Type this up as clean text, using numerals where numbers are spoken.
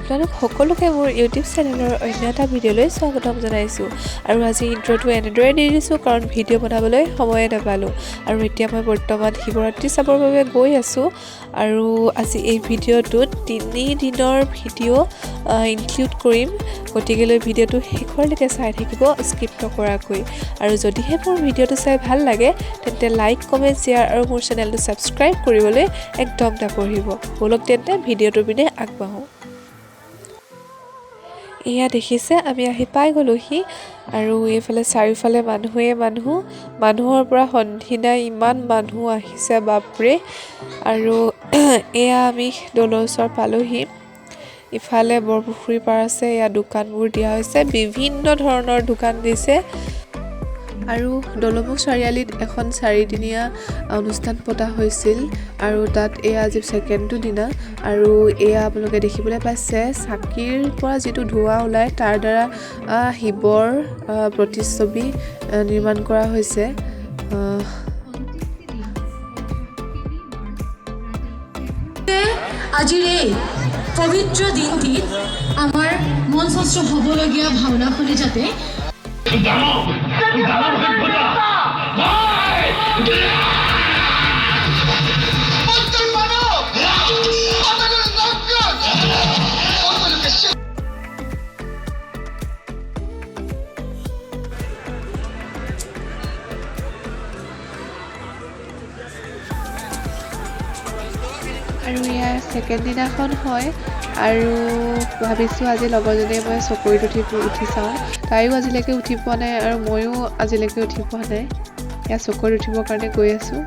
আপোনালোক সকলোকে মোৰ ইউটিউব চেনেলৰ অন্য এটা ভিডিঅ'লৈ স্বাগতম জনাইছোঁ আৰু আজি ইন্ট্ৰ'টো এনেদৰে দি দিছোঁ কাৰণ ভিডিঅ' বনাবলৈ সময়ে নাপালোঁ আৰু এতিয়া মই বৰ্তমান শিৱৰাত্ৰি চাবৰ বাবে গৈ আছোঁ আৰু আজি এই ভিডিঅ'টোত 3 দিনৰ ভিডিঅ' ইনক্লুড কৰিম গতিকে ভিডিঅ'টো শেষলৈকে চাই থাকিব স্কিপ নকৰাকৈ আৰু যদিহে মোৰ ভিডিঅ'টো চাই ভাল লাগে তেন্তে লাইক কমেণ্ট শ্বেয়াৰ আৰু মোৰ চেনেলটো ছাবস্ক্ৰাইব কৰিবলৈ একদম নাপাহৰিব বলক তেন্তে ভিডিঅ'টোৰ পিনে আগবাঢ়ো এয়া দেখিছে আমি আহি পাই গ'লোহি আৰু এইফালে চাৰিওফালে মানুহৰ পৰা সন্ধিনা ইমান মানুহ আহিছে বাপৰে আৰু এয়া আমি দৌলৰ ওচৰ পালোহি ইফালে বৰপুখুৰী পাৰ আছে এয়া দোকানবোৰ দিয়া হৈছে বিভিন্ন ধৰণৰ দোকান দিছে আৰু দলমুখ চাৰিআলিত এখন 4দিনীয়া অনুষ্ঠান পতা হৈছিল আৰু তাত এয়া আজি ছেকেণ্ডটো দিনা আৰু এয়া আপোনালোকে দেখিবলৈ পাইছে চাকিৰ পৰা যিটো ধোঁৱা ওলায় তাৰ দ্বাৰা শিৱৰ প্ৰতিচ্ছবি নিৰ্মাণ কৰা হৈছে আজিৰ এই পবিত্ৰ দিনটিত আমাৰ মঞ্চস্থ হ'বলগীয়া ভাওনাখনি যাতে আৰু এয়া ছেকেণ্ড দিনাখন হয় আৰু ভাবিছোঁ আজি লগৰজনীয়ে মই চকৰিত উঠি চাওঁ তাইও আজিলৈকে উঠি পোৱা নাই আৰু ময়ো আজিলৈকে উঠি পোৱা নাই এয়া চকৰিত উঠিবৰ কাৰণে গৈ আছোঁ